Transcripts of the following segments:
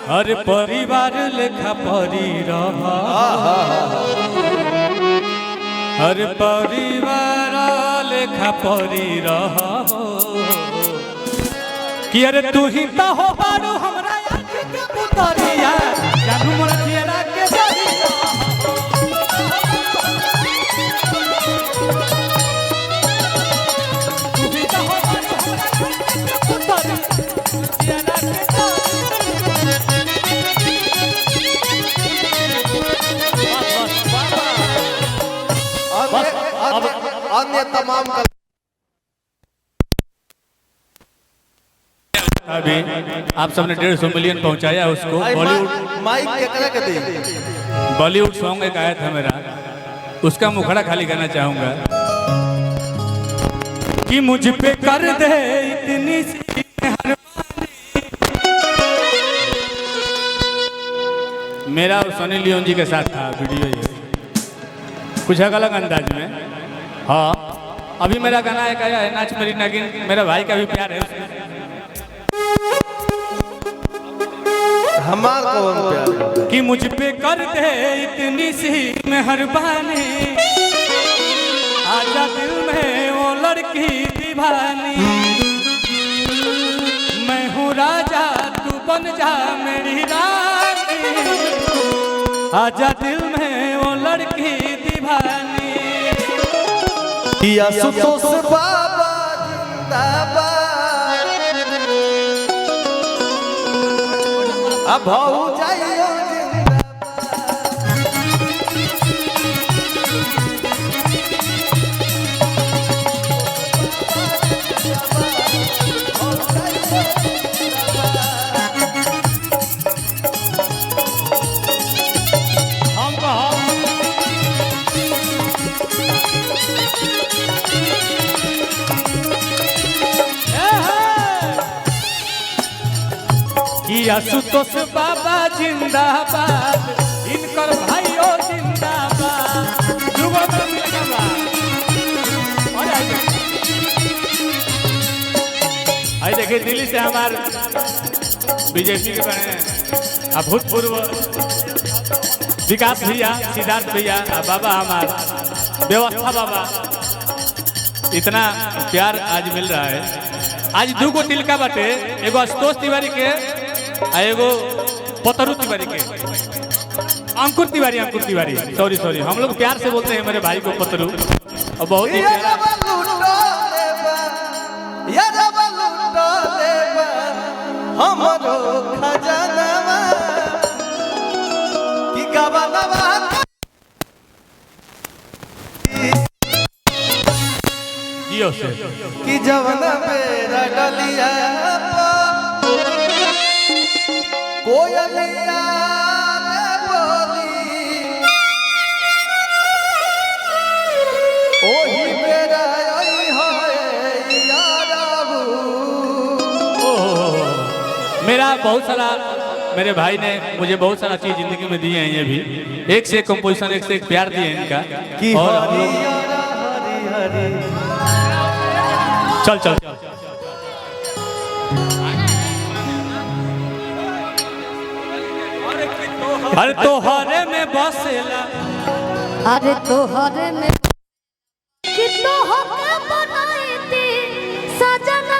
हर परिवार लेखा परी रहा हर परिवार लेखा परी रहा कि अरे तू ही तो हो बारू हमरा आँख के पुतरिया जानू मोर चेहरा के जरिया तू ही तो हो बारू हमरा आँख के पुतरिया चेहरा के अन्य तमाम अभी आप सबने 150 मिलियन पहुंचाया उसको। बॉलीवुड सॉन्ग एक आया था मेरा, उसका मुखड़ा खाली करना चाहूंगा कि मुझ पे कर दे इतनी सी मेहरबानी। मेरा और सनी लियोन जी के साथ था वीडियो, ये कुछ अलग अंदाज में। हाँ, अभी मेरा गाना एक आया है नाच मेरी नागिन, मेरा भाई का भी प्यार है उसमें। हमारा कौन प्यार कि मुझ पे कर दे इतनी सी मेहरबानी, आजा दिल में वो लड़की दीवानी। मैं हूँ राजा तू बन जा मेरी रानी, आजा दिल में वो लड़की दीवानी। सुतोष बाबा जिंदाबाद, अब हो जाइयो आशुतोष बाबा जिंदाबाद, इनकर भाइयों जिंदाबाद। आई देखिए दिल्ली से हमारे बीजेपी के बने भूतपूर्व विकास भैया, सिद्धार्थ भैया, बाबा हमार व्यवस्था बाबा, इतना प्यार आज मिल रहा है। आज दो गो तिलका बाटे, एगो आशुतोष तिवारी के एगो पतरू तिवारी के। अंकुर तिवारी सॉरी हम लोग प्यार से बोलते हैं मेरे भाई को पतरू, और बहुत ही जियो से कि जवना मेरा डलिया कोयलिया बोली ओही मेरा आई है याराबू। मेरा बहुत सारा, मेरे भाई ने मुझे बहुत सारा चीज जिंदगी में दिए हैं, ये भी एक से एक कंपोजिशन, एक से एक प्यार दिए हैं इनका। और हम लोग चल अरे तोहरे में बसेला, अरे तोहरे में कि तोहके बनाई थी सजना।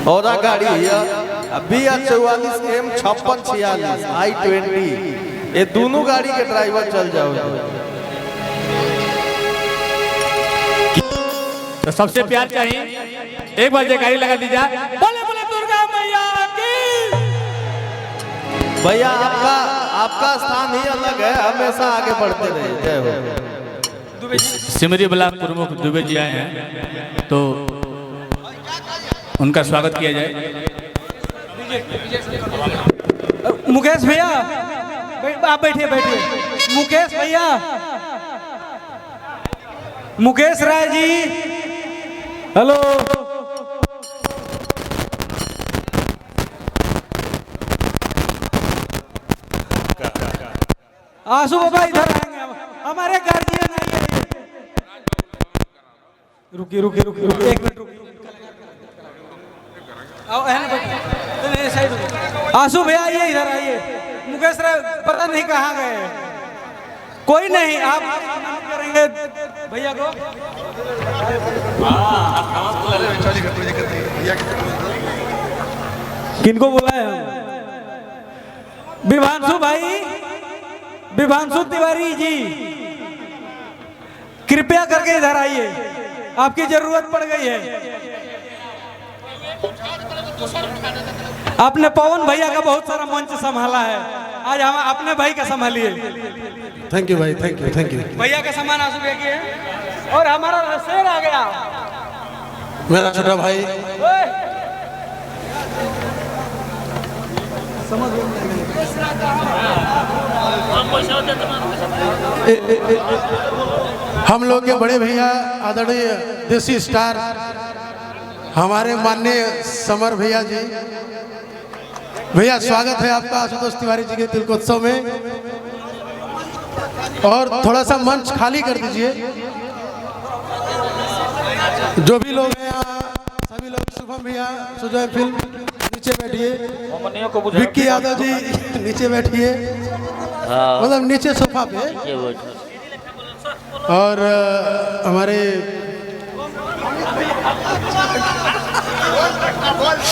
और गाड़ी BR44 M5646 I20, ये दोनों गाड़ी के ड्राइवर चल जाओ। तो सबसे प्यार चाहिए, एक बार जयकारी लगा दीजिए, बोले बोले दुर्गा मैया की। भैया आपका आपका स्थान ही अलग है, हमेशा आगे बढ़ते रहिए। जय हो। सिमरी ब्लॉक प्रमुख दुबे जी आए हैं, तो उनका स्वागत किया जाए। मुकेश भैया आप बैठिए बैठिए। मुकेश भैया, मुकेश राय जी, हेलो। आंसू बाबा इधर आएंगे, हमारे गार्जियन आइए। रुकिए रुकिए रुकिए रुकिए, एक मिनट रुकिए। आंसू भैया आइए, इधर आइए। मुकेश राय पता नहीं कहाँ गए। कोई नहीं, आप करेंगे भैया को। किनको बुलाए हम? विभांशु भाई, विभांशु तिवारी जी, कृपया करके इधर आइए, आपकी जरूरत पड़ गई है। आपने पवन भैया का बहुत सारा मंच संभाला है, आज हम अपने भाई का संभालिए। थैंक यू भाई, थैंक यू थैंक यू। भैया का सामान आंसू भैया की है, और हमारा शेर आ गया, मेरा छोटा भाई। हम लोग के बड़े भैया आदरणीय देसी स्टार हमारे माननीय समर भैया जी। भैया स्वागत है आपका आशुतोष तिवारी जी के तिलकोत्सव में, और थोड़ा सा मंच खाली कर दीजिए। जो भी लोग हैं यहाँ, सभी लोग, शुभम भैया, सुजय फिल्म नीचे बैठिए, विक्की यादव जी नीचे बैठिए, मतलब नीचे सोफा पे, और हमारे